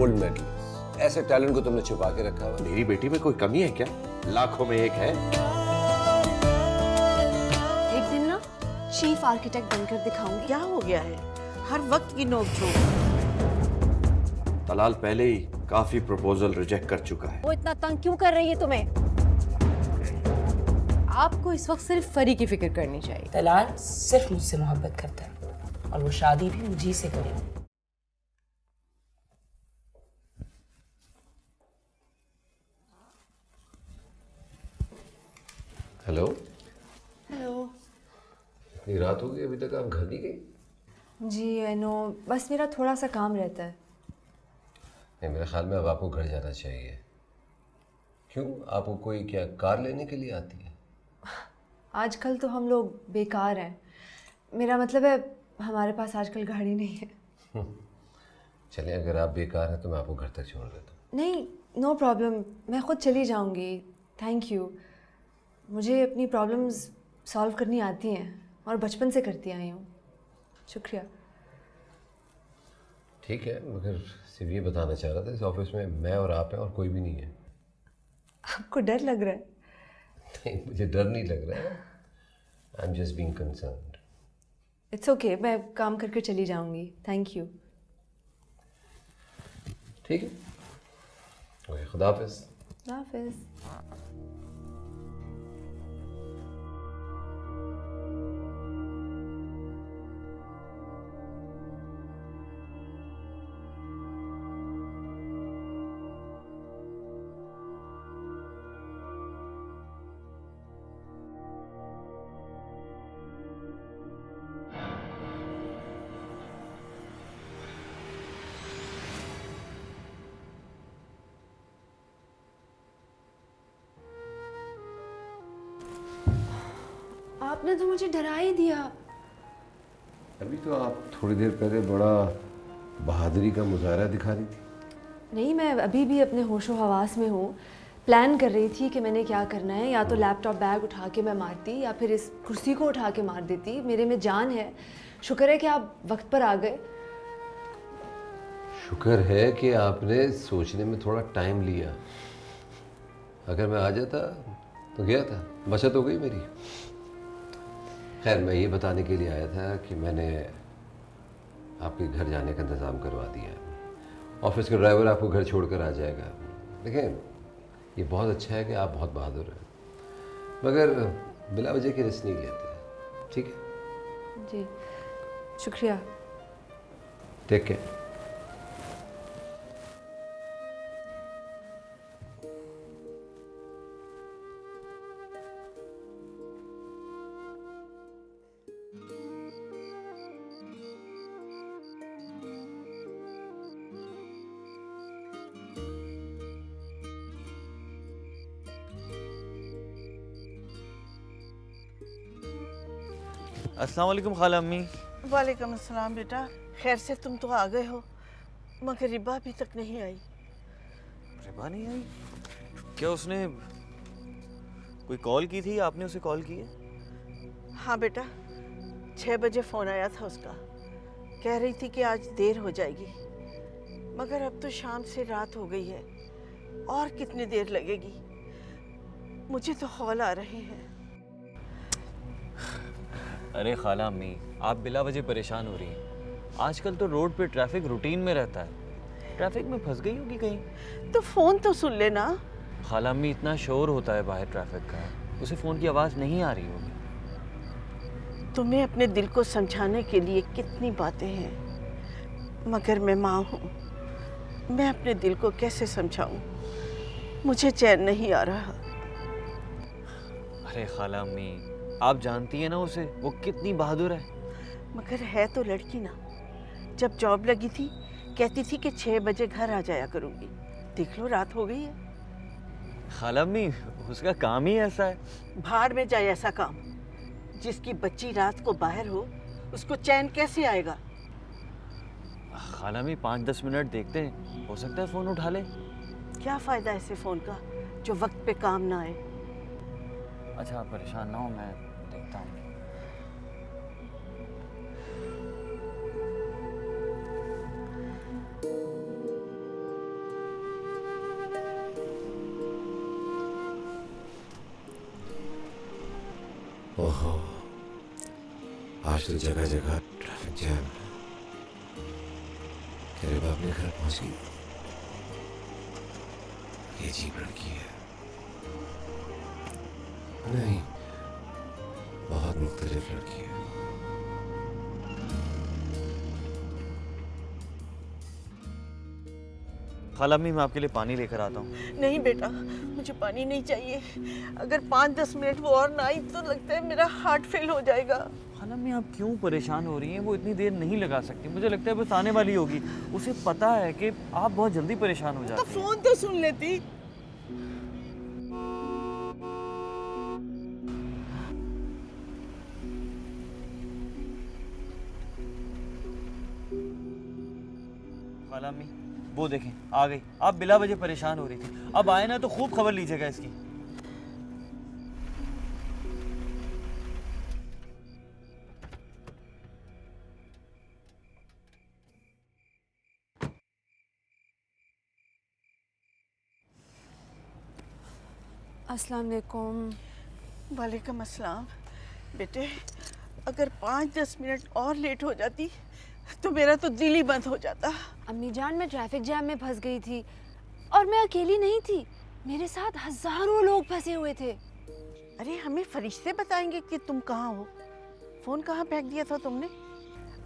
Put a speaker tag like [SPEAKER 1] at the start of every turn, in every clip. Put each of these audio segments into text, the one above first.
[SPEAKER 1] Gold medallist, ऐसे talent को तुमने छुपा के रखा हुआ।
[SPEAKER 2] मेरी बेटी में कोई कमी है क्या? लाखों में एक है।
[SPEAKER 3] एक दिन ना चीफ आर्किटेक्ट बनकर दिखाऊंगी।
[SPEAKER 4] क्या हो गया है? हर वक्त की नोक-झोंक।
[SPEAKER 2] तलाल पहले ही काफी प्रपोजल रिजेक्ट कर चुका है।
[SPEAKER 3] वो इतना तंग क्यों कर रही है तुम्हें? आपको इस वक्त सिर्फ फरी की फिक्र करनी चाहिए।
[SPEAKER 5] तलाल सिर्फ मुझसे मोहब्बत करता है और वो शादी भी मुझी से करेगा।
[SPEAKER 1] हेलो।
[SPEAKER 3] हेलो।
[SPEAKER 1] इतनी रात हो गई, अभी तक आप घर नहीं गई?
[SPEAKER 3] जी आई नो, बस मेरा थोड़ा सा काम रहता है।
[SPEAKER 1] नहीं, मेरे ख्याल में अब आपको घर जाना चाहिए। क्यों, आपको कोई क्या कार लेने के लिए आती है?
[SPEAKER 3] आजकल तो हम लोग बेकार हैं। मेरा मतलब है हमारे पास आजकल गाड़ी नहीं है।
[SPEAKER 1] चलिए, अगर आप बेकार हैं तो मैं आपको घर तक छोड़ देता हूँ।
[SPEAKER 3] नहीं, नो प्रॉब्लम, मैं खुद चली जाऊंगी। Thank you. मुझे अपनी प्रॉब्लम्स सॉल्व करनी आती हैं और बचपन से करती आई हूँ। शुक्रिया।
[SPEAKER 1] ठीक है, मगर सिर्फ ये बताना चाह रहा था, इस ऑफिस में मैं और आप हैं और कोई भी नहीं है।
[SPEAKER 3] आपको डर लग रहा है?
[SPEAKER 1] नहीं, मुझे डर नहीं लग रहा है। I am just being concerned.
[SPEAKER 3] It's okay, मैं काम करके चली जाऊंगी। Thank you.
[SPEAKER 1] ठीक है, ओके, खुदा हाफिज़।
[SPEAKER 3] खुदा हाफिज़। आपने तो मुझे डरा ही दिया।
[SPEAKER 1] अभी तो आप थोड़ी देर पहले बड़ा बहादुरी का मुजाहरा दिखा रही थी।
[SPEAKER 3] नहीं, मैं अभी भी अपने होशो हवास में हूँ। प्लान कर रही थी कि मैंने क्या करना है, या तो लैपटॉप बैग उठा के मैं मारती या फिर इस कुर्सी को उठा के मार देती। मेरे में जान है। शुक्र है कि आप वक्त पर आ गए।
[SPEAKER 1] शुक्र है कि आपने सोचने में थोड़ा टाइम लिया। अगर मैं आ जाता तो गया था, बचत हो गई मेरी। खैर, मैं ये बताने के लिए आया था कि मैंने आपके घर जाने का इंतज़ाम करवा दिया है। ऑफिस का ड्राइवर आपको घर छोड़कर आ जाएगा। देखें, ये बहुत अच्छा है कि आप बहुत बहादुर हैं, मगर बिला वजह की रिस्क नहीं लेते। ठीक है
[SPEAKER 3] जी, शुक्रिया।
[SPEAKER 1] Take care.
[SPEAKER 6] अस्सलाम वालेकुम खाला अम्मी।
[SPEAKER 4] वालेकुम अस्सलाम बेटा, खैर से तुम तो आ गए हो, मगर रिबा अभी तक नहीं आई।
[SPEAKER 6] रिबा नहीं आई? क्या उसने कोई कॉल की थी? आपने उसे कॉल की है?
[SPEAKER 4] हाँ बेटा, 6 बजे फ़ोन आया था उसका। कह रही थी कि आज देर हो जाएगी, मगर अब तो शाम से रात हो गई है और कितनी देर लगेगी? मुझे तो हौल आ रहे हैं।
[SPEAKER 6] अरे खाला अम्मी, आप बिला वजह परेशान हो रही हैं। आजकल तो रोड पे ट्रैफिक रूटीन में रहता है। ट्रैफिक में फंस गई होगी कहीं।
[SPEAKER 4] तो फ़ोन तो सुन लेना।
[SPEAKER 6] खाला अम्मी, इतना शोर होता है बाहर ट्रैफिक का, उसे फ़ोन की आवाज़ नहीं आ रही होगी।
[SPEAKER 4] तुम्हें अपने दिल को समझाने के लिए कितनी बातें हैं, मगर मैं माँ हूँ। मैं अपने दिल को कैसे समझाऊँ? मुझे चैन नहीं आ रहा।
[SPEAKER 6] अरे खाला अम्मी, आप जानती हैं ना उसे, वो कितनी बहादुर है।
[SPEAKER 4] मगर है तो लड़की ना। जब जॉब लगी थी कहती थी कि 6 बजे घर आ जाया करूँगी। देख लो, रात हो गई है।
[SPEAKER 6] खाला अम्मी, उसका काम ही ऐसा है।
[SPEAKER 4] भाड़ में जाए ऐसा काम। जिसकी बच्ची रात को बाहर हो, उसको चैन कैसे आएगा?
[SPEAKER 6] खाला अम्मी, 5-10 मिनट देखते हैं, हो सकता है फ़ोन उठा ले।
[SPEAKER 4] क्या फ़ायदा ऐसे फ़ोन का जो वक्त पे काम ना आए?
[SPEAKER 6] अच्छा, आप परेशान ना हो, मैं देखता हूँ।
[SPEAKER 1] ओहो, आज तो जगह जगह ट्रैफिक जैम। तेरे बाप ने घर पहुंच गई। ये अजीब लड़की है। नहीं, बहुत मुख्तलिफ लड़की है।
[SPEAKER 6] खाला अम्मी, मैं आपके लिए पानी लेकर आता हूँ।
[SPEAKER 4] नहीं बेटा, मुझे पानी नहीं चाहिए। अगर 5-10 मिनट वो और ना आई तो लगता है मेरा हार्ट फेल हो जाएगा।
[SPEAKER 6] खाला अम्मी, आप क्यों परेशान हो रही हैं? वो इतनी देर नहीं लगा सकती। मुझे लगता है बस आने वाली होगी। उसे पता है कि आप बहुत जल्दी परेशान हो
[SPEAKER 4] तो
[SPEAKER 6] जाते हैं।
[SPEAKER 4] फोन तो सुन लेती।
[SPEAKER 6] खाला अम्मी, वो देखें आ गई। आप बिला वजह परेशान हो रही थी, अब आए ना तो खूब खबर लीजिएगा इसकी।
[SPEAKER 3] अस्सलाम वालेकुम।
[SPEAKER 4] वालेकुम अस्सलाम। बेटे, अगर 5-10 मिनट और लेट हो जाती तो मेरा तो दिल ही बंद हो जाता।
[SPEAKER 3] अम्मी जान, मैं ट्रैफिक जैम में फंस गई थी और मैं अकेली नहीं थी, मेरे साथ हजारों लोग फंसे हुए थे।
[SPEAKER 4] अरे हमें फरिश्ते बताएंगे कि तुम कहाँ हो। फोन कहाँ फेंक दिया था तुमने?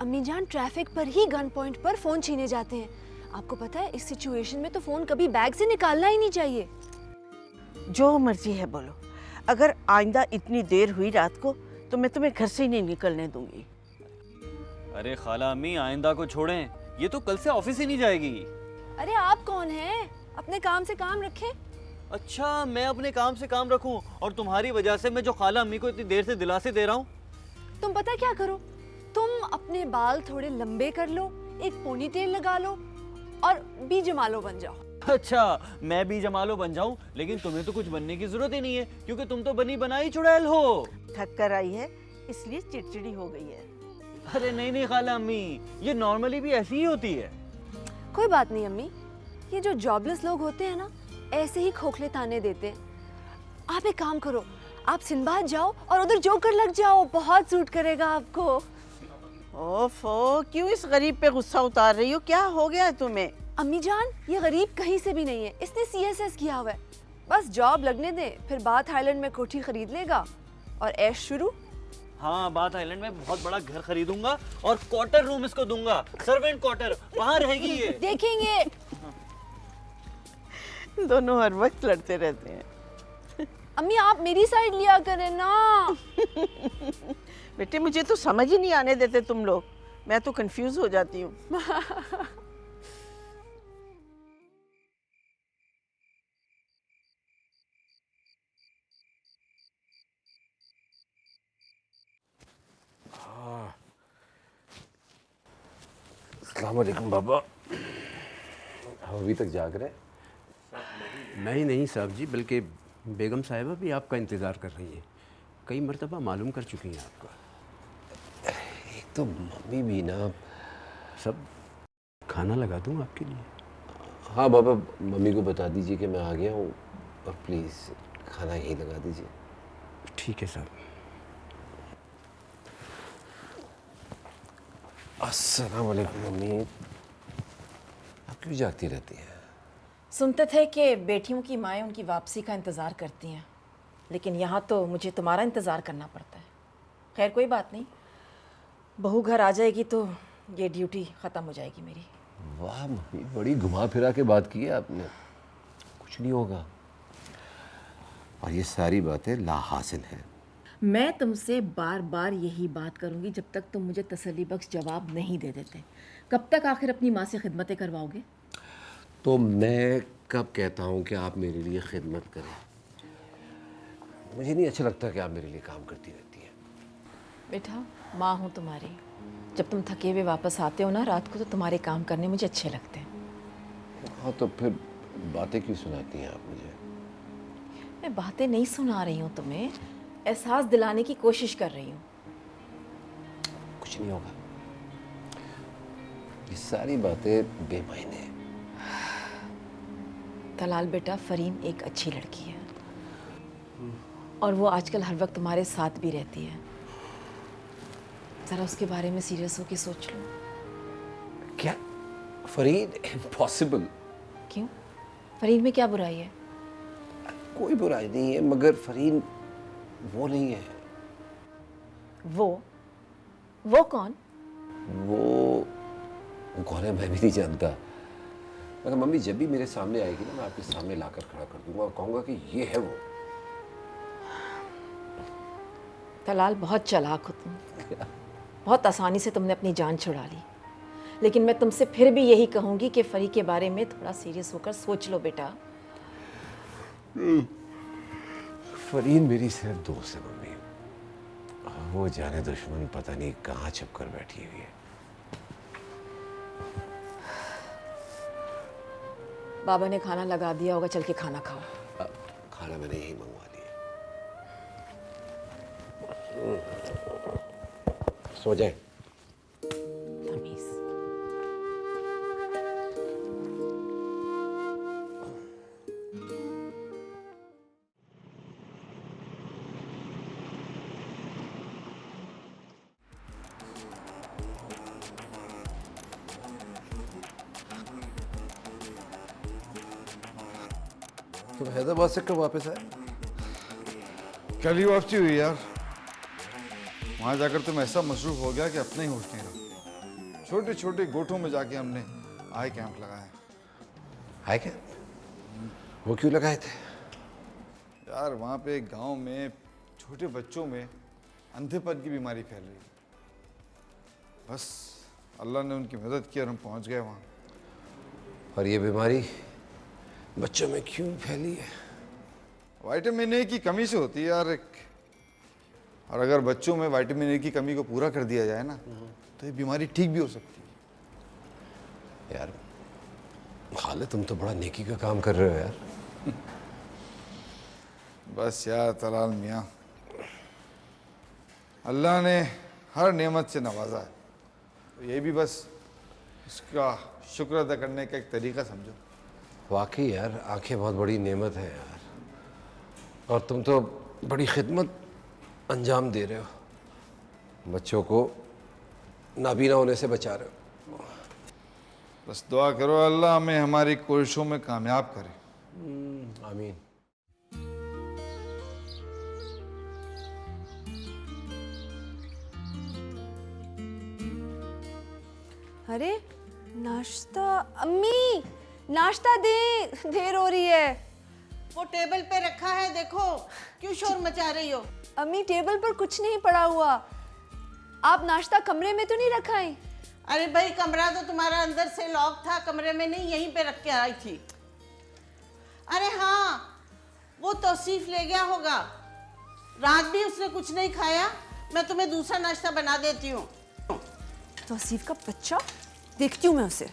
[SPEAKER 3] अम्मी जान, ट्रैफिक पर ही गन पॉइंट पर फोन छीने जाते हैं। आपको पता है, इस सिचुएशन में तो फोन कभी बैग से निकालना ही नहीं चाहिए।
[SPEAKER 4] जो मर्जी है बोलो, अगर आइंदा इतनी देर हुई रात को तो मैं तुम्हें घर से ही नहीं निकलने दूंगी।
[SPEAKER 6] अरे खाला अम्मी, आइंदा को छोड़ें, ये तो कल से ऑफिस ही नहीं जाएगी।
[SPEAKER 3] अरे आप कौन हैं? अपने काम से काम रखें।
[SPEAKER 6] अच्छा, मैं अपने काम से काम रखूं और तुम्हारी वजह से मैं जो खाला अम्मी को इतनी देर से दिलासे दे रहा हूँ।
[SPEAKER 3] तुम पता क्या करो, तुम अपने बाल थोड़े लंबे कर लो, एक पोनीटेल लगा लो और बी जमालो बन जाओ।
[SPEAKER 6] अच्छा, मैं भी जमालो बन जाऊं, लेकिन तुम्हें तो कुछ बनने की जरूरत ही नहीं है, क्योंकि तुम तो बनी बनाई चुड़ैल हो।
[SPEAKER 4] थक कर आई है इसलिए चिड़चिड़ी हो गई है।
[SPEAKER 6] अरे नहीं नहीं खाला अम्मी, ये नॉर्मली भी ऐसी ही होती है।
[SPEAKER 3] कोई बात नहीं अम्मी, ये जो जॉबलेस लोग होते हैं ना, ऐसे ही खोखले ताने देते हैं। आप एक काम करो, आप सिंबाद जाओ और उधर जोकर लग जाओ, बहुत सूट करेगा आपको।
[SPEAKER 4] ओफो, क्यों इस गरीब पे गुस्सा उतार रही हो? क्या हो गया है तुम्हें?
[SPEAKER 3] अम्मी जान, ये गरीब कहीं से भी नहीं है, इसने CSS किया हुआ है। बस जॉब लगने दे, फिर बाथ आइलैंड में कोठी खरीद लेगा और ऐश शुरू।
[SPEAKER 6] हाँ, बात आइलैंड में बहुत बड़ा घर खरीदूंगा और क्वार्टर रूम इसको दूंगा, सर्वेंट क्वार्टर, वहां रहेगी ये।
[SPEAKER 3] देखेंगे।
[SPEAKER 4] दोनों हर वक्त लड़ते रहते हैं।
[SPEAKER 3] अम्मी आप मेरी साइड लिया करें ना।
[SPEAKER 4] बेटे, मुझे तो समझ ही नहीं आने देते तुम लोग, मैं तो कंफ्यूज हो जाती हूँ।
[SPEAKER 1] अस्सलाम वालेकुम बाबा। हम अभी तक जाग रहे हैं?
[SPEAKER 7] नहीं साहब जी, बल्कि बेगम साहिबा भी आपका इंतज़ार कर रही हैं। कई मरतबा मालूम कर चुकी हैं आपका।
[SPEAKER 1] एक तो मम्मी भी ना।
[SPEAKER 7] सब खाना लगा दूं आपके लिए?
[SPEAKER 1] हाँ बाबा, मम्मी को बता दीजिए कि मैं आ गया हूँ और प्लीज़ खाना यहीं लगा दीजिए।
[SPEAKER 7] ठीक है साहब।
[SPEAKER 1] अस्सलाम वालेकुम मम्मी, आप क्यों जागती रहती हैं?
[SPEAKER 5] सुनते थे कि बेटियों की माएँ उनकी वापसी का इंतज़ार करती हैं, लेकिन यहाँ तो मुझे तुम्हारा इंतज़ार करना पड़ता है। खैर कोई बात नहीं, बहू घर आ जाएगी तो ये ड्यूटी ख़त्म हो जाएगी मेरी।
[SPEAKER 1] वाह मम्मी, बड़ी घुमा फिरा के बात की है आपने। कुछ नहीं होगा और ये सारी बातें लाहासिल हैं।
[SPEAKER 5] मैं तुमसे बार बार यही बात करूँगी जब तक तुम मुझे तसल्ली बख्श जवाब नहीं दे देते। कब तक आखिर अपनी माँ से खिदमतें करवाओगे?
[SPEAKER 1] तो मैं कब कहता हूँ कि आप मेरे लिए खिदमत करें? मुझे नहीं अच्छा लगता कि आप मेरे लिए काम करती रहती हैं।
[SPEAKER 5] बेटा, माँ हूँ तुम्हारी। जब तुम थके हुए वापस आते हो ना रात को, तो तुम्हारे काम करने मुझे अच्छे लगते हैं।
[SPEAKER 1] हाँ, तो फिर बातें क्यों सुनाती हैं आप मुझे?
[SPEAKER 5] मैं बातें नहीं सुना रही हूँ तुम्हें, एहसास दिलाने की कोशिश कर रही हूँ।
[SPEAKER 1] कुछ नहीं होगा, ये सारी बातें बेमायने हैं।
[SPEAKER 5] तलाल बेटा, फरीन एक अच्छी लड़की है। और वो आजकल हर वक्त तुम्हारे साथ भी रहती है। ज़रा उसके बारे में सीरियस होकर सोच लो।
[SPEAKER 1] क्या फरीद, इम्पॉसिबल।
[SPEAKER 5] क्यों? फरीद में क्या बुराई है?
[SPEAKER 1] कोई बुराई नहीं है, मगर फरीद वो नहीं है।
[SPEAKER 5] वो कौन?
[SPEAKER 1] वो कौन है मैं भी नहीं जानता, मगर मम्मी जब भी मेरे सामने आएगी ना, मैं आपके सामने लाकर खड़ा कर दूंगा और कहूँगा कि ये है वो।
[SPEAKER 5] तलाल, बहुत चालाक हो तुम। बहुत आसानी से तुमने अपनी जान छुड़ा ली। लेकिन मैं तुमसे फिर भी यही कहूँगी कि फरी के बारे में थोड़ा सीरियस होकर सोच लो बेटा।
[SPEAKER 1] फरीन मेरी सिर्फ दोस्त है मम्मी, वो जाने दुश्मन पता नहीं कहाँ छुप कर बैठी हुई है।
[SPEAKER 5] बाबा ने खाना लगा दिया होगा, चल के खाना खाओ।
[SPEAKER 1] खाना मैंने यही मंगवा लिया। सो जाए।
[SPEAKER 5] तमीज़।
[SPEAKER 1] तुम हैदराबाद से कब वापस आए?
[SPEAKER 8] कल ही वापसी हुई यार। वहाँ जाकर तुम ऐसा मसरूफ हो गया कि अपने ही होश नहीं रहा। छोटे छोटे गोठों में जाके हमने आई कैंप लगाए।
[SPEAKER 1] है क्या? वो क्यों लगाए थे?
[SPEAKER 8] यार वहाँ पे गांव में छोटे बच्चों में अंधेपन की बीमारी फैल रही है। बस अल्लाह ने उनकी मदद की और हम पहुँच गए वहाँ।
[SPEAKER 1] और ये बीमारी बच्चों में क्यों फैली है?
[SPEAKER 8] विटामिन ए की कमी से होती है यार एक। और अगर बच्चों में विटामिन ए की कमी को पूरा कर दिया जाए ना, तो ये बीमारी ठीक भी हो सकती है।
[SPEAKER 1] यार खालिद, तुम तो बड़ा नेकी का काम कर रहे हो यार।
[SPEAKER 8] बस यार तलाल मियाँ, अल्लाह ने हर नेमत से नवाजा है, तो ये भी बस इसका शुक्र अदा करने का एक तरीका समझो।
[SPEAKER 1] वाकई यार, आंखें बहुत बड़ी नेमत है यार, और तुम तो बड़ी खिदमत अंजाम दे रहे हो। बच्चों को नाबीना होने से बचा रहे हो।
[SPEAKER 8] बस दुआ करो अल्लाह हमें हमारी कोशिशों में कामयाब करे।
[SPEAKER 1] आमीन।
[SPEAKER 3] अरे नाश्ता, अम्मी नाश्ता दे, देर हो रही है।
[SPEAKER 4] वो टेबल पे रखा है, देखो क्यों शोर मचा रही हो।
[SPEAKER 3] अम्मी टेबल पर कुछ नहीं पड़ा हुआ। आप नाश्ता कमरे में तो नहीं रखा है?
[SPEAKER 4] अरे भाई, कमरा तो तुम्हारा अंदर से लॉक था, कमरे में नहीं, यहीं पे रख के आई थी। अरे हाँ, वो तौसीफ ले गया होगा। रात भी उसने कुछ नहीं खाया। मैं तुम्हें दूसरा नाश्ता बना देती हूँ।
[SPEAKER 3] तौसीफ का बच्चा, देखती हूँ मैं उसे।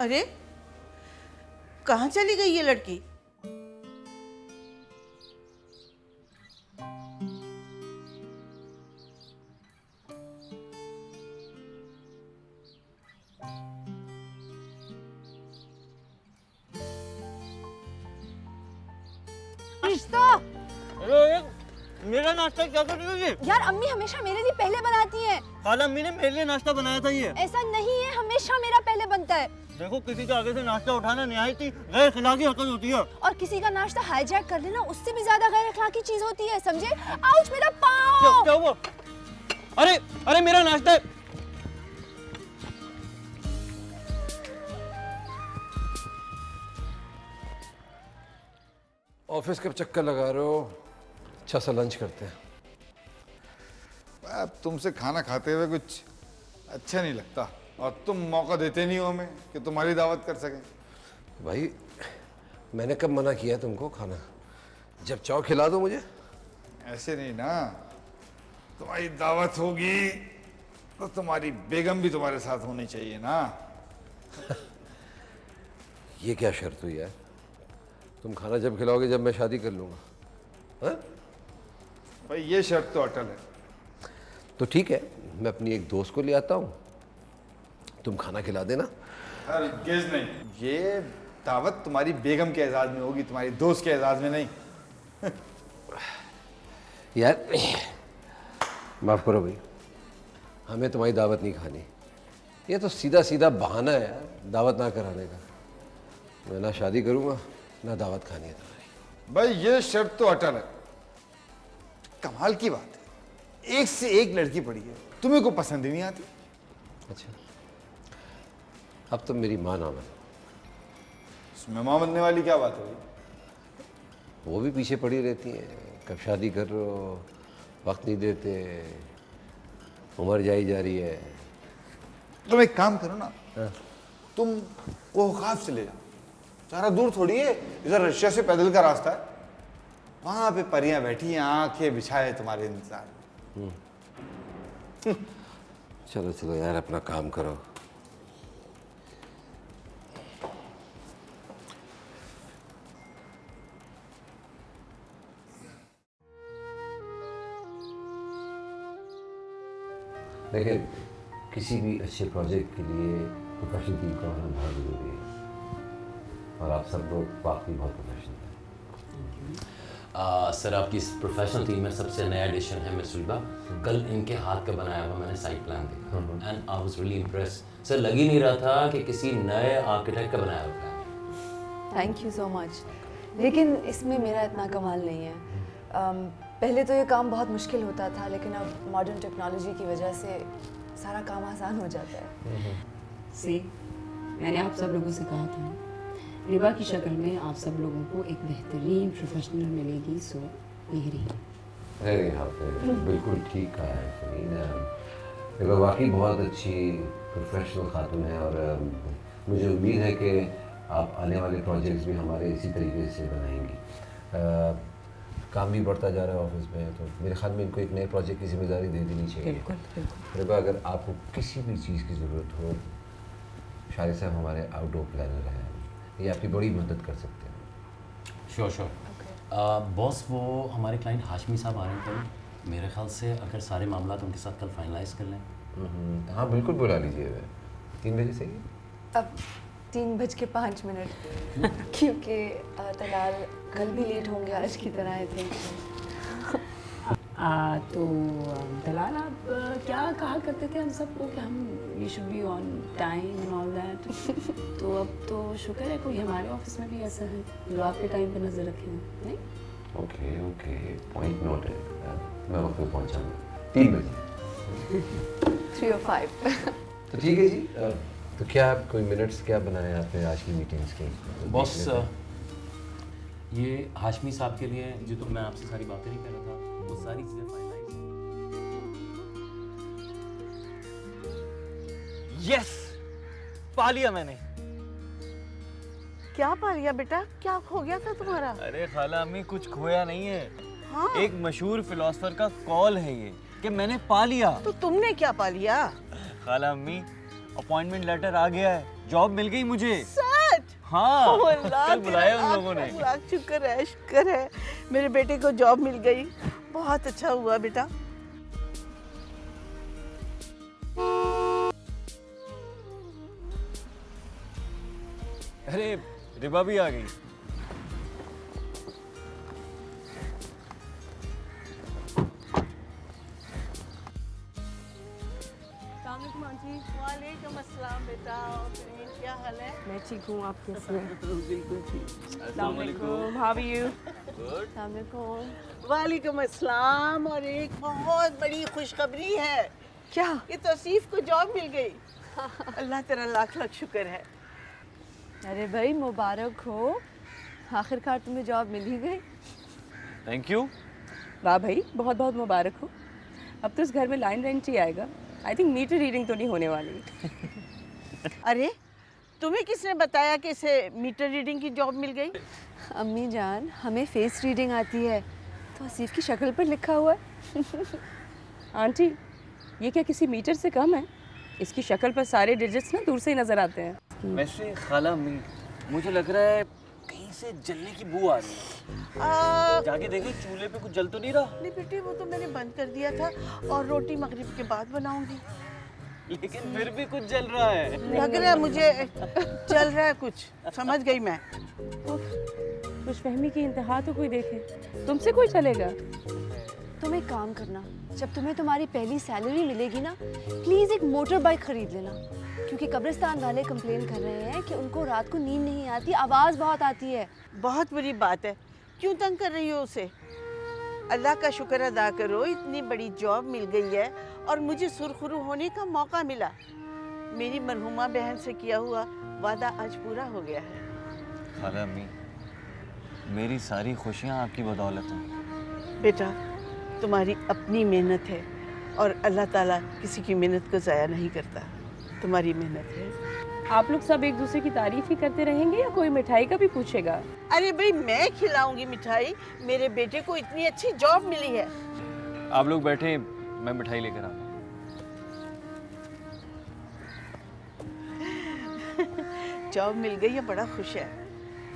[SPEAKER 4] अरे कहाँ चली गई ये लड़की?
[SPEAKER 6] मेरा नाश्ता क्या कर रही हो?
[SPEAKER 3] यार अम्मी हमेशा मेरे लिए पहले बनाती हैं।
[SPEAKER 6] खाला, अम्मी ने मेरे लिए नाश्ता बनाया था ये।
[SPEAKER 3] ऐसा नहीं है, हमेशा मेरा पहले बनता है।
[SPEAKER 6] देखो, किसी के आगे से नाश्ता उठाना निहायत ही गैर अखलाकी हरकत होती है।
[SPEAKER 3] और किसी का नाश्ता हाईजैक कर लेना उससे भी ज्यादा गैर अखलाकी चीज होती है, समझे? आउच, मेरा पाँव।
[SPEAKER 6] क्या हुआ? अरे अरे, मेरा नाश्ता।
[SPEAKER 1] ऑफिस कब चक्कर लगा रहे हो? अच्छा सा लंच करते हैं।
[SPEAKER 8] अब तुमसे खाना खाते हुए कुछ अच्छा नहीं लगता, और तुम मौका देते नहीं हो हमें कि तुम्हारी दावत कर सकें।
[SPEAKER 1] भाई मैंने कब मना किया तुमको खाना? जब चाहो खिला दो मुझे।
[SPEAKER 8] ऐसे नहीं ना, तुम्हारी दावत होगी तो तुम्हारी बेगम भी तुम्हारे साथ होनी चाहिए ना।
[SPEAKER 1] ये क्या शर्त हुई यार? तुम खाना जब खिलाओगे जब मैं शादी कर लूँगा। हाँ?
[SPEAKER 8] भाई ये शर्त तो अटल है।
[SPEAKER 1] तो ठीक है, मैं अपनी एक दोस्त को ले आता हूँ, तुम खाना खिला देना।
[SPEAKER 8] हरगिज़ नहीं, ये दावत तुम्हारी बेगम के एजाज़ में होगी, तुम्हारी दोस्त के एजाज़ में नहीं।
[SPEAKER 1] यार माफ़ करो भाई, हमें तुम्हारी दावत नहीं खानी। ये तो सीधा सीधा बहाना है यार दावत ना कराने का। मैं ना शादी करूँगा ना दावत खानी है तुम्हारी।
[SPEAKER 8] भाई ये शर्त तो अटल है। कमाल की बात है, एक से एक लड़की पड़ी है, तुम्हें को पसंद ही नहीं आती।
[SPEAKER 1] अच्छा, अब तुम मेरी माँ ना बनो।
[SPEAKER 8] इसमें मां बनने वाली क्या बात है भाई?
[SPEAKER 1] वो भी पीछे पड़ी रहती हैं, कब शादी कर रहे हो, वक्त नहीं देते, उम्र जाई जा रही है।
[SPEAKER 8] तुम एक काम करो ना, तुम कोहकाफ चले जाओ, ज़्यादा दूर थोड़ी है, इधर रशिया से पैदल का रास्ता है। वहां पे परियां बैठी हैं, आंखें बिछाए तुम्हारे इंतजार में।
[SPEAKER 1] चलो चलो यार, अपना काम करो। देखिए, किसी भी अच्छे प्रोजेक्ट के लिए प्रोफेशनल टीम का होना बहुत ज़रूरी है, और आप सब लोग वाकई बहुत प्रोफेशनल हैं।
[SPEAKER 9] सर, आपकी इस प्रोफेशनल टीम में सबसे नया एडिशन है मिस रिबा। कल इनके हाथ का बनाया हुआ मैंने साइट प्लान देखा and I was really impressed. Sir, लग ही नहीं रहा था कि किसी नए आर्किटेक्ट का बनाया हुआ प्लान है।
[SPEAKER 3] Thank you so much. लेकिन इसमें मेरा इतना कमाल नहीं है। पहले तो ये काम बहुत मुश्किल होता था, लेकिन अब मॉडर्न टेक्नोलॉजी की वजह से सारा काम आसान हो जाता है।
[SPEAKER 10] सी, मैंने आप सब लोगों से कहा था, रिबा की शक्ल में आप सब लोगों को एक बेहतरीन प्रोफेशनल मिलेगी, सो यही रही।
[SPEAKER 1] अरे आपने बिल्कुल ठीक कहा है फरीन। रिबा वाकई बहुत अच्छी प्रोफेशनल खातून है, और मुझे उम्मीद है कि आप आने वाले प्रोजेक्ट्स भी हमारे इसी तरीके से बनाएंगी। काम भी बढ़ता जा रहा है ऑफिस में, तो मेरे ख्याल में इनको एक नए प्रोजेक्ट की जिम्मेदारी दे देनी चाहिए।
[SPEAKER 10] बिल्कुल बिल्कुल।
[SPEAKER 1] रिबा, अगर आपको किसी भी चीज़ की ज़रूरत हो, शारिद साहब हमारे आउटडोर प्लानर हैं, ये आपकी बड़ी मदद कर सकते हैं।
[SPEAKER 9] Sure sure. बॉस, वो हमारे क्लाइंट हाशमी साहब आ रहे हैं कल। मेरे ख्याल से अगर सारे मामला उनके साथ कल फाइनलाइज कर लें।
[SPEAKER 1] हाँ बिल्कुल, बुला लीजिएगा। 3 बजे से ही।
[SPEAKER 3] अब 3:05 क्योंकि तलाल कल भी लेट होंगे आज की तरह आई थिंक।
[SPEAKER 10] तो दलाल, आप क्या कहा करते थे हम सबको कि हम we should be on time and all that. तो अब तो शुक्र है कोई हमारे ऑफिस में भी ऐसा है जो आपके टाइम पे नज़र रखे हैं, नहीं?
[SPEAKER 1] Okay okay, point noted. मैं वक्त पे पहुँचाऊँगा 3 बजे।
[SPEAKER 3] 3:05
[SPEAKER 1] तो ठीक है जी। तो क्या आप कोई मिनट्स क्या बनाए आपने आज की मीटिंग्स के?
[SPEAKER 9] बॉस, ये हाशमी साहब के लिए जो तो मैं आपसे सारी बातें नहीं कर रहा था, वो सारी चीज़ें फाइनलाइज।
[SPEAKER 6] यस, पा लिया मैंने।
[SPEAKER 4] क्या पा लिया बेटा? क्या हो गया था तुम्हारा?
[SPEAKER 6] अरे खाला अम्मी, कुछ खोया नहीं है।
[SPEAKER 4] हाँ?
[SPEAKER 6] एक मशहूर फिलोसफर का कॉल है ये कि मैंने पा लिया।
[SPEAKER 4] तो तुमने क्या पा लिया?
[SPEAKER 6] खाला अम्मी, अपॉइंटमेंट लेटर आ गया है, जॉब मिल गई मुझे।
[SPEAKER 4] सच?
[SPEAKER 6] हाँ,
[SPEAKER 4] ओह अल्लाह,
[SPEAKER 6] कल बुलाया
[SPEAKER 4] तेरा
[SPEAKER 6] उन लोगों ने।
[SPEAKER 4] लाख शुक्र है, मेरे बेटे को जॉब मिल गई। बहुत अच्छा हुआ बेटा।
[SPEAKER 6] अरे रिबा भी आ गई।
[SPEAKER 4] वालेकुम अस्सलाम बेटा। क्या हाल है?
[SPEAKER 10] मैं ठीक हूँ, आप कैसे हैं? बिल्कुल ठीक।
[SPEAKER 4] वालेकुम अस्सलाम। और एक बहुत बड़ी खुशखबरी है।
[SPEAKER 3] क्या?
[SPEAKER 4] कि तौसीफ को जॉब मिल गई। अल्लाह तेरा लाख लाख शुक्र है।
[SPEAKER 3] अरे भाई मुबारक हो, आखिरकार तुम्हें जॉब मिल ही गई।
[SPEAKER 6] Thank you.
[SPEAKER 10] वाह भाई, बहुत बहुत मुबारक हो। अब तो इस घर में लाइन रेंट ही आएगा। आई थिंक मीटर रीडिंग तो नहीं होने वाली।
[SPEAKER 4] अरे तुम्हें किसने बताया कि इसे मीटर रीडिंग की जॉब मिल गई?
[SPEAKER 3] अम्मी जान, हमें फेस रीडिंग आती है, तो आसिफ की शक्ल पर लिखा हुआ है।
[SPEAKER 10] आंटी, ये क्या किसी मीटर से कम है? इसकी शक्ल पर सारे डिजिट्स ना दूर से ही नजर आते हैं।
[SPEAKER 6] वैसे खाला अम्मी, मुझे लग रहा है कहीं कहीं से जलने की बू आ रही है। जाके देखें चूल्हे पे कुछ जल तो नहीं रहा।
[SPEAKER 4] नहीं बेटे, वो तो मैंने बंद कर दिया था और रोटी मगरिब के बाद बनाऊंगी।
[SPEAKER 6] लेकिन फिर भी कुछ जल रहा है।
[SPEAKER 4] लग रहा है मुझे चल रहा है कुछ, समझ गई मैं।
[SPEAKER 10] कुछ फहमी की इंतहा तो कोई देखे, तुमसे कोई चलेगा।
[SPEAKER 3] तुम एक काम करना, जब तुम्हें तुम्हारी पहली सैलरी मिलेगी ना, प्लीज़ एक मोटर बाइक खरीद लेना, क्योंकि कब्रिस्तान वाले कंप्लेन कर रहे हैं कि उनको रात को नींद नहीं आती, आवाज़ बहुत आती है।
[SPEAKER 4] बहुत बुरी बात है, क्यों तंग कर रही हो उसे? अल्लाह का शुक्र अदा करो, इतनी बड़ी जॉब मिल गई है और मुझे सुरखुरू होने का मौका मिला। मेरी मरहुमा बहन से किया हुआ वादा आज पूरा हो गया है।
[SPEAKER 6] खाला अम्मी, मेरी सारी खुशियाँ आपकी बदौलत हैं।
[SPEAKER 4] बेटा, तुम्हारी अपनी मेहनत है और अल्लाह ताला किसी की मेहनत को ज़ाया नहीं करता। तुम्हारी मेहनत है।
[SPEAKER 10] आप लोग सब एक दूसरे की तारीफ ही करते रहेंगे या कोई मिठाई का भी पूछेगा?
[SPEAKER 4] अरे भाई, मैं खिलाऊंगी मिठाई, मेरे बेटे को इतनी अच्छी जॉब मिली है।
[SPEAKER 6] आप लोग बैठे, मैं मिठाई लेकर आता हूँ।
[SPEAKER 4] जॉब मिल गई है, बड़ा खुश है।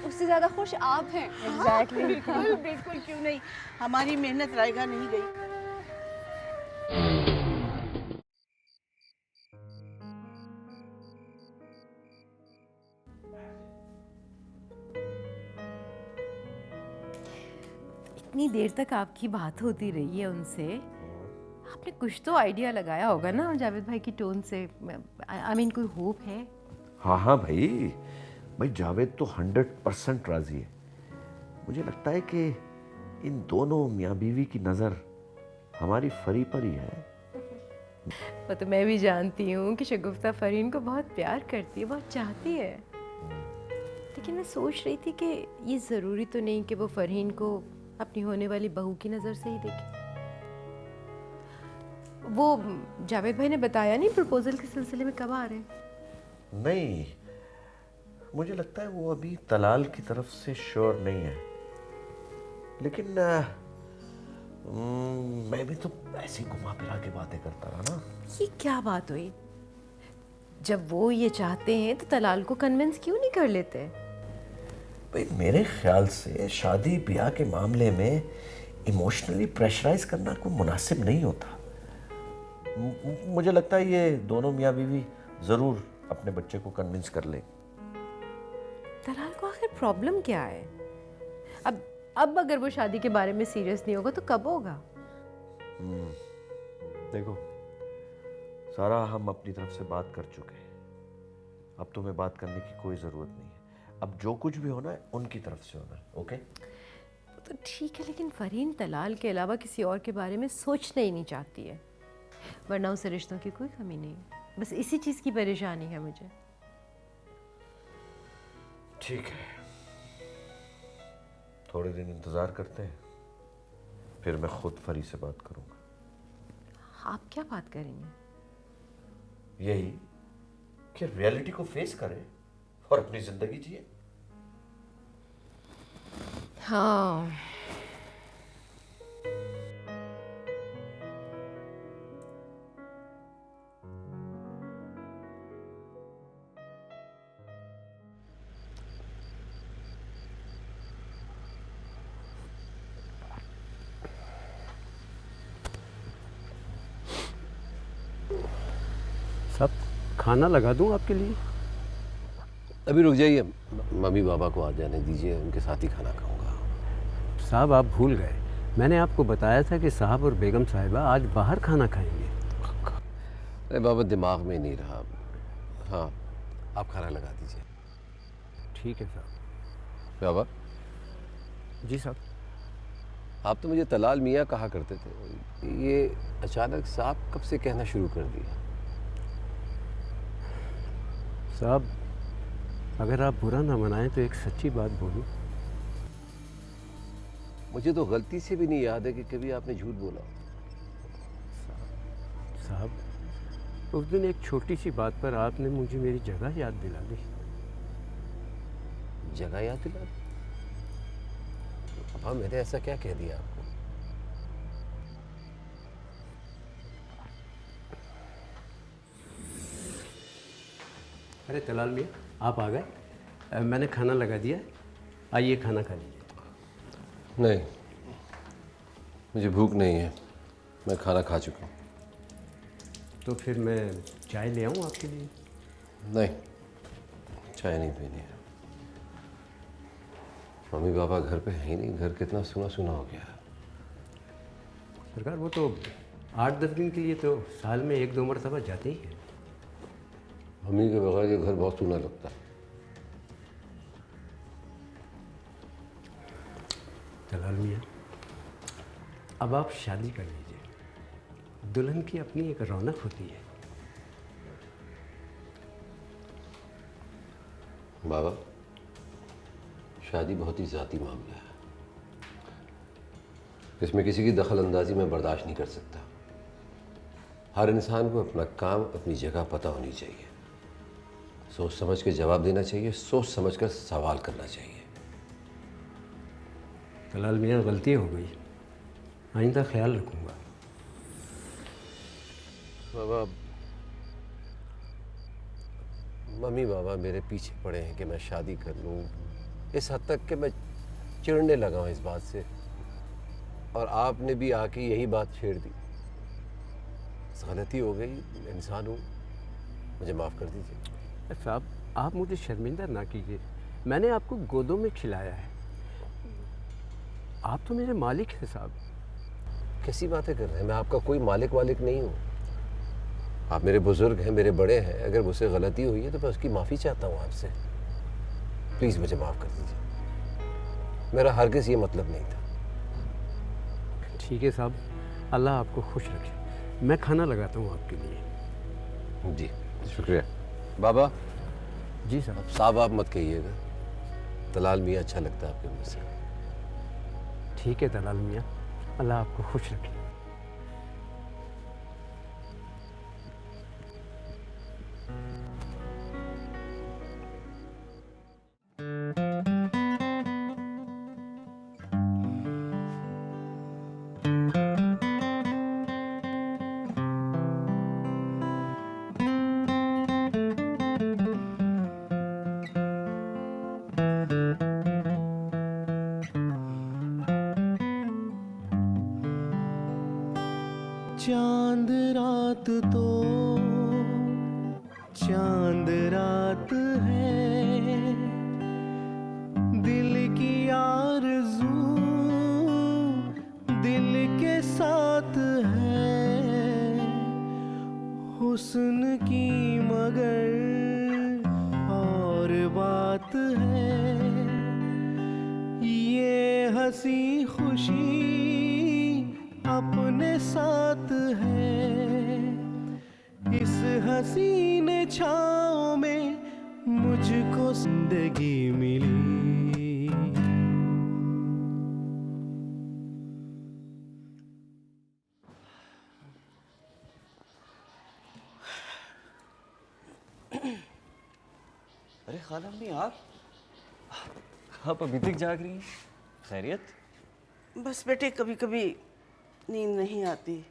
[SPEAKER 3] उससे ज़्यादा खुश आप हैं।
[SPEAKER 4] एग्जैक्टली, बिल्कुल बिल्कुल, क्यों नहीं, हमारी मेहनत रायगा नहीं गई।
[SPEAKER 11] इतनी देर तक आपकी बात होती रही है उनसे, आपने कुछ तो आइडिया लगाया होगा ना जावेद भाई की टोन से। आई मीन कोई होप है?
[SPEAKER 2] हाँ हाँ भाई जावेद तो 100% राजी है। मुझे लगता है कि इन दोनों मियाँ बीवी की नज़र हमारी फरी पर ही है।
[SPEAKER 11] वो तो मैं भी जानती हूँ कि शगुफ्ता फरीन को बहुत प्यार करती है, बहुत चाहती है, लेकिन मैं सोच रही थी कि ये ज़रूरी तो नहीं कि वो फरहीन को अपनी होने वाली बहू की नज़र से ही देखे। वो जावेद भाई ने बताया नहीं प्रपोजल के सिलसिले में कब आ रहे हैं?
[SPEAKER 2] नहीं, मुझे लगता है वो अभी तलाल की तरफ से श्योर नहीं है, लेकिन मैं भी तो ऐसी घुमा फिरा के बातें करता रहा ना।
[SPEAKER 11] ये क्या बात हुई? जब वो ये चाहते हैं तो तलाल को कन्विंस क्यों नहीं कर लेते?
[SPEAKER 2] भाई मेरे ख्याल से शादी ब्याह के मामले में इमोशनली प्रेशराइज करना कोई मुनासिब नहीं होता। मुझे लगता है ये दोनों मियाँ बीवी ज़रूर अपने बच्चे को कन्विंस कर ले।
[SPEAKER 11] तलाल को आखिर प्रॉब्लम क्या है? अब अगर वो शादी के बारे में सीरियस नहीं होगा तो कब होगा?
[SPEAKER 2] देखो सारा, हम अपनी तरफ से बात कर चुके हैं, अब तुम्हें बात करने की कोई ज़रूरत नहीं है। अब जो कुछ भी होना है उनकी तरफ से होना है, ओके?
[SPEAKER 11] तो ठीक है, लेकिन फरहीन तलाल के अलावा किसी और के बारे में सोचना ही नहीं चाहती है, वरना उसे रिश्तों की कोई कमी नहीं। बस इसी चीज़ की परेशानी है मुझे।
[SPEAKER 2] ठीक है, थोड़े दिन इंतज़ार करते हैं, फिर मैं खुद फरी से बात करूंगा।
[SPEAKER 11] आप क्या बात करेंगे?
[SPEAKER 2] यही कि रियलिटी को फेस करें और अपनी जिंदगी जिए।
[SPEAKER 11] हाँ,
[SPEAKER 7] सब खाना लगा दूं आपके लिए?
[SPEAKER 1] अभी रुक जाइए, मम्मी पापा को आ जाने दीजिए, उनके साथ ही खाना खाऊंगा।
[SPEAKER 7] साहब आप भूल गए, मैंने आपको बताया था कि साहब और बेगम साहिबा आज बाहर खाना खाएंगे।
[SPEAKER 1] अरे बाबा, दिमाग में नहीं रहा। हाँ, आप खाना लगा दीजिए।
[SPEAKER 7] ठीक है साहब।
[SPEAKER 1] बाबा
[SPEAKER 7] जी साहब।
[SPEAKER 1] आप तो मुझे तलाल मियाँ कहा करते थे, ये अचानक साहब कब से कहना शुरू कर दिया?
[SPEAKER 7] साहब अगर आप बुरा ना मनाएं तो एक सच्ची बात बोलूं।
[SPEAKER 1] मुझे तो गलती से भी नहीं याद है कि कभी आपने झूठ बोला।
[SPEAKER 7] साहब उस दिन एक छोटी सी बात पर आपने मुझे मेरी जगह याद दिला दी।
[SPEAKER 1] जगह याद दिला दी? अब मैंने ऐसा क्या कह दिया आपको?
[SPEAKER 7] अरे तलाल मियाँ, आप आ गए। मैंने खाना लगा दिया, आइए खाना खा लीजिए।
[SPEAKER 1] नहीं, मुझे भूख नहीं है, मैं खाना खा चुका हूँ।
[SPEAKER 7] तो फिर मैं चाय ले आऊँ आपके लिए?
[SPEAKER 1] नहीं, चाय नहीं पीनी है। मम्मी पापा घर पे है ही नहीं, घर कितना सुना सुना हो गया है।
[SPEAKER 7] सरकार वो तो 8-10 दिन के लिए तो साल में 1-2 मरतबा जाते ही हैं।
[SPEAKER 1] मम्मी के बगैर ये घर बहुत सुना लगता है।
[SPEAKER 7] दलाल मियाँ, अब आप शादी कर लीजिए। दुल्हन की अपनी एक रौनक होती है।
[SPEAKER 1] बाबा, शादी बहुत ही ज़ाती मामला है, इसमें किसी की दखल अंदाजी मैं बर्दाश्त नहीं कर सकता। हर इंसान को अपना काम, अपनी जगह पता होनी चाहिए। सोच समझ के जवाब देना चाहिए, सोच समझ कर सवाल करना चाहिए।
[SPEAKER 7] दलाल मियाँ, गलती हो गई, आइंदा ख्याल रखूँगा।
[SPEAKER 1] बाबा, मम्मी बाबा मेरे पीछे पड़े हैं कि मैं शादी कर लूँ, इस हद तक कि मैं चिढ़ने लगा हूँ इस बात से, और आपने भी आके यही बात छेड़ दी। गलती हो गई, इंसान हूँ, मुझे माफ़ कर दीजिए।
[SPEAKER 7] साहब, आप मुझे शर्मिंदा ना कीजिए, मैंने आपको गोदों में खिलाया है। आप तो मेरे मालिक हैं साहब।
[SPEAKER 1] कैसी बातें कर रहे हैं? मैं आपका कोई मालिक वालिक नहीं हूँ। आप मेरे बुज़ुर्ग हैं, मेरे बड़े हैं। अगर मुझसे गलती हुई है तो मैं उसकी माफ़ी चाहता हूँ आपसे। प्लीज़ मुझे माफ़ कर दीजिए, मेरा हरगिज़ ये मतलब नहीं था।
[SPEAKER 7] ठीक है साहब, अल्लाह आपको खुश रखे। मैं खाना लगाता हूँ आपके लिए।
[SPEAKER 1] जी शुक्रिया। बाबा
[SPEAKER 7] जी साहब।
[SPEAKER 1] साहब आप मत कहिएगा, दलाल मियाँ अच्छा लगता है आपके मुँह से।
[SPEAKER 7] ठीक है दलाल मियाँ, अल्लाह आपको खुश रखे।
[SPEAKER 12] चांद रात तो चांद रात है, दिल की आरज़ू दिल के साथ है, हुस्न की मगर और बात है, ये हंसी खुशी अपने साथ है, इस हसीने छाँव में मुझको जिंदगी मिली।
[SPEAKER 6] अरे खाला अम्मी, आप अभी तक जाग रही हैं? खैरियत?
[SPEAKER 4] बस बेटे, कभी कभी नींद नहीं आती।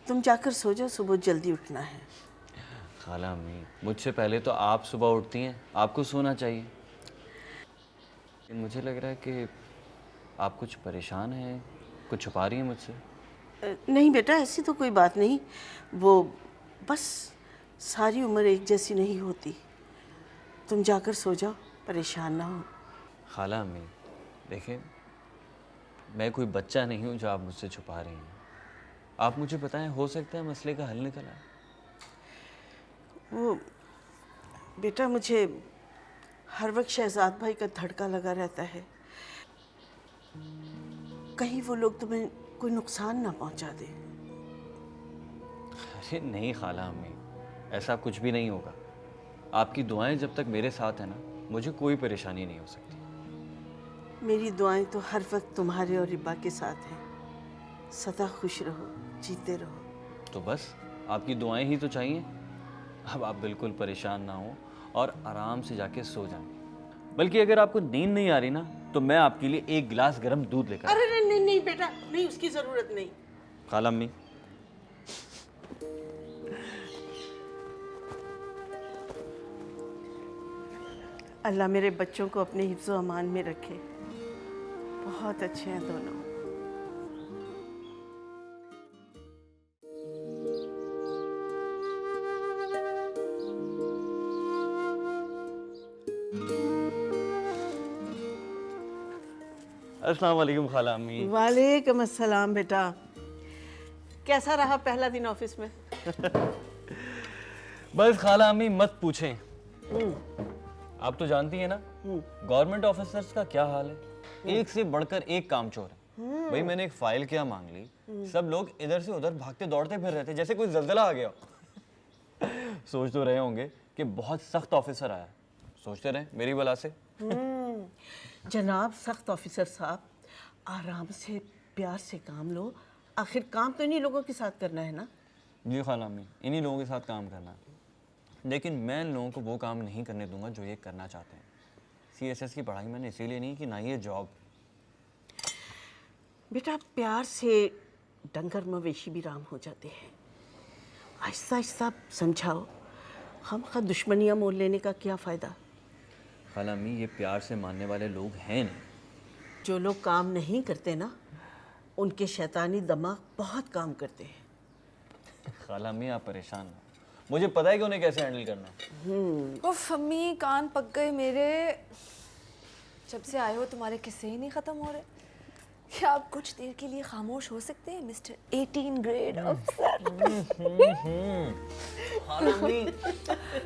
[SPEAKER 4] तुम जाकर सो जाओ, सुबह जल्दी उठना है।
[SPEAKER 6] खाला अम्मी, मुझसे पहले तो आप सुबह उठती हैं, आपको सोना चाहिए। लेकिन मुझे लग रहा है कि आप कुछ परेशान हैं, कुछ छुपा रही हैं मुझसे।
[SPEAKER 4] नहीं बेटा, ऐसी तो कोई बात नहीं। वो बस सारी उम्र एक जैसी नहीं होती। तुम जाकर सो जाओ, परेशान ना हो।
[SPEAKER 6] खाला अम्मी देखें, मैं कोई बच्चा नहीं हूँ जो आप मुझसे छुपा रही हैं। आप मुझे बताएं, हो सकता है मसले का हल निकल आए।
[SPEAKER 4] वो बेटा, मुझे हर वक्त शहजाद भाई का धड़का लगा रहता है, कहीं वो लोग तुम्हें कोई नुकसान ना पहुंचा दे।
[SPEAKER 6] अरे नहीं खाला अम्मी, ऐसा कुछ भी नहीं होगा। आपकी दुआएं जब तक मेरे साथ हैं ना, मुझे कोई परेशानी नहीं हो सकती।
[SPEAKER 4] मेरी दुआएं तो हर वक्त तुम्हारे और रिब्बा के साथ हैं। सदा खुश रहो, जीते रहो।
[SPEAKER 6] तो बस आपकी दुआएं ही तो चाहिए। अब आप बिल्कुल परेशान ना हो और आराम से जाके सो जाएं। बल्कि अगर आपको नींद नहीं आ रही ना, तो मैं आपके लिए 1 गिलास गर्म दूध लेकर।
[SPEAKER 4] अरे नहीं नहीं नहीं बेटा, नहीं, उसकी ज़रूरत नहीं।
[SPEAKER 6] खाला अम्मी,
[SPEAKER 4] अल्लाह मेरे बच्चों को अपने हिफ्ज़ो अमान में रखे। बहुत अच्छे हैं दोनों।
[SPEAKER 6] अस्सलाम वालेकुम खाला अम्मी।
[SPEAKER 4] वालेकुम अस्सलाम बेटा। कैसा रहा पहला दिन ऑफिस में?
[SPEAKER 6] बस खाला अम्मी मत पूछें। आप तो जानती हैं ना गवर्नमेंट ऑफिसर्स का क्या हाल है, एक से बढ़कर एक कामचोर है। भाई मैंने एक फाइल क्या मांग ली, सब लोग इधर से उधर भागते दौड़ते फिर रहे थे जैसे कोई जल्जला आ गया हो। सोच तो रहे होंगे कि बहुत सख्त ऑफिसर आया, सोचते रहे मेरी बला से।
[SPEAKER 4] जनाब सख्त ऑफिसर साहब, आराम से प्यार से काम लो। आखिर काम तो इन्हीं लोगों के साथ करना है ना।
[SPEAKER 6] जी खाला अम्मी, इन्हीं लोगों के साथ काम करना है, लेकिन मैं इन लोगों को वो काम नहीं करने दूंगा जो ये करना चाहते हैं। CSS की पढ़ाई मैंने इसीलिए नहीं कि ना ये जॉब।
[SPEAKER 4] बेटा प्यार से डंगर मवेशी भी राम हो जाते हैं। आहिस्ता आहिस्ता समझाओ, हम खा दुश्मनियाँ मोल लेने का क्या फ़ायदा।
[SPEAKER 6] खाला अम्मी ये प्यार से मानने वाले लोग हैं नहीं।
[SPEAKER 4] जो लोग काम नहीं करते ना, उनके शैतानी दिमाग बहुत काम करते हैं।
[SPEAKER 6] खाला अम्मी आप परेशान हो, मुझे पता है कि उन्हें कैसे हैंडल करना है।
[SPEAKER 3] उफ अम्मी, कान पक गए मेरे। जब से आए हो तुम्हारे किस्से ही नहीं ख़त्म हो रहे। क्या आप कुछ देर के लिए खामोश हो सकते हैं मिस्टर 18 ग्रेड अफसर?
[SPEAKER 6] खाला अम्मी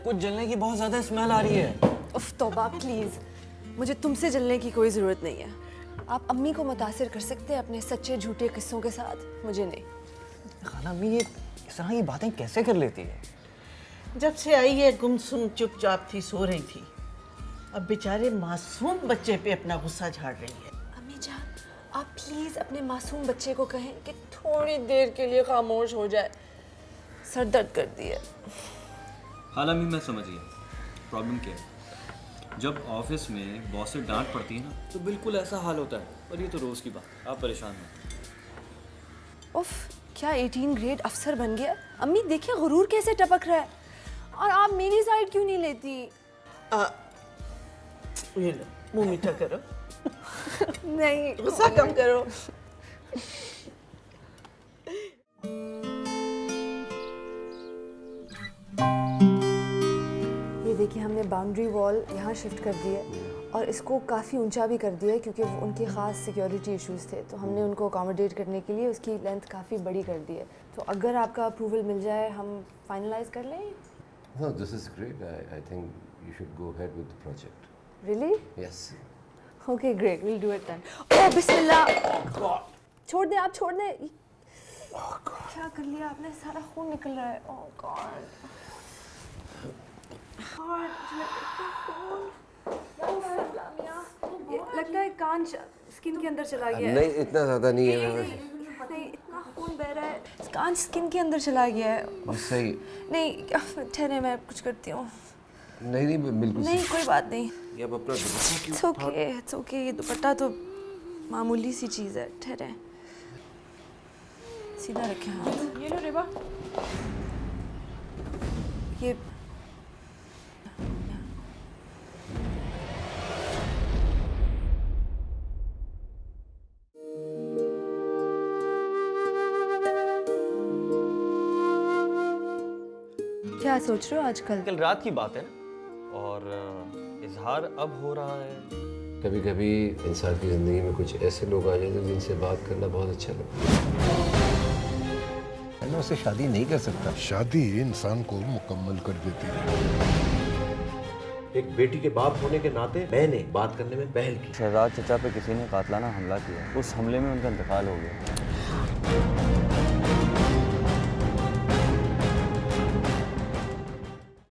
[SPEAKER 6] कुछ जलने की बहुत ज़्यादा स्मेल आ रही है।
[SPEAKER 3] उफ तौबा प्लीज़, मुझे तुमसे जलने की कोई ज़रूरत नहीं है। आप अम्मी को मुतासिर कर सकते हैं अपने सच्चे झूठे किस्सों के साथ, मुझे नहीं।
[SPEAKER 6] खाला अम्मी ये इस तरह की बातें कैसे कर लेती है?
[SPEAKER 4] जब से आई है गुमसुम चुपचाप थी, सो रही थी। अब बेचारे मासूम बच्चे पे अपना गुस्सा झाड़ रही है।
[SPEAKER 3] अम्मी जान, आप प्लीज़ अपने मासूम बच्चे को कहें कि थोड़ी देर के लिए खामोश हो जाए। सर दर्द कर दिए।
[SPEAKER 6] खाला अम्मी मैं समझ गया प्रॉब्लम क्या है। जब ऑफिस में बॉस से डांट पड़ती है ना तो बिल्कुल ऐसा हाल होता है, और ये तो रोज़ की बात। आप परेशान हो।
[SPEAKER 3] उफ, क्या 18 ग्रेड अफसर बन गया? अम्मी देखिए गुरूर कैसे टपक रहा है। और आप मेरी साइड क्यों नहीं लेती?
[SPEAKER 4] ये लो मुंह मीठा करो।
[SPEAKER 3] नहीं,
[SPEAKER 4] गुस्सा कम करो।
[SPEAKER 3] ये देखिए हमने बाउंड्री वॉल यहाँ शिफ्ट कर दी है और इसको काफ़ी ऊंचा भी कर दिया है क्योंकि उनके ख़ास सिक्योरिटी इश्यूज़ थे, तो हमने उनको अकोमोडेट करने के लिए उसकी लेंथ काफ़ी बड़ी कर दी है। तो अगर आपका अप्रूवल मिल जाए हम फाइनलाइज कर लें।
[SPEAKER 1] No, this is great. I think you should go ahead with the project.
[SPEAKER 3] Really?
[SPEAKER 1] Yes.
[SPEAKER 3] Okay, great. We'll do it then. Oh, बिस्मिल्लाह। छोड़ दे, आप छोड़ दे। क्या कर लिया आपने? सारा खून निकल रहा है। Oh God. ये लगता है कान स्किन के अंदर चला गया है।
[SPEAKER 1] नहीं, इतना ज़्यादा नहीं है।
[SPEAKER 3] नहीं, इतना खून बह रहा है। कान स्किन के अंदर चला गया है।
[SPEAKER 1] सही।
[SPEAKER 3] नहीं, ठहरे मैं कुछ करती हूँ।
[SPEAKER 1] नहीं, बिल्कुल
[SPEAKER 3] नहीं, कोई बात नहीं।
[SPEAKER 1] ये अब अपना दुपट्टा क्यों?
[SPEAKER 3] It's okay. ये दुपट्टा तो मामूली सी चीज़ है। ठहरे, सीधा रखें हाथ।
[SPEAKER 5] ये लो रेबा।
[SPEAKER 3] ये क्या सोच रहे हो आजकल?
[SPEAKER 6] कल रात की बात है ना, और इजहार अब हो रहा है।
[SPEAKER 1] कभी कभी इंसान की ज़िंदगी में कुछ ऐसे लोग आ जाते हैं जिनसे बात करना बहुत अच्छा लगता है।
[SPEAKER 2] मैं उससे शादी नहीं कर सकता।
[SPEAKER 13] शादी इंसान को मुकम्मल कर देती है।
[SPEAKER 2] एक बेटी के बाप होने के नाते मैंने बात करने में पहल की।
[SPEAKER 6] शहजाद चचा पे किसी ने कातलाना हमला किया, उस हमले में उनका इंतकाल हो गया।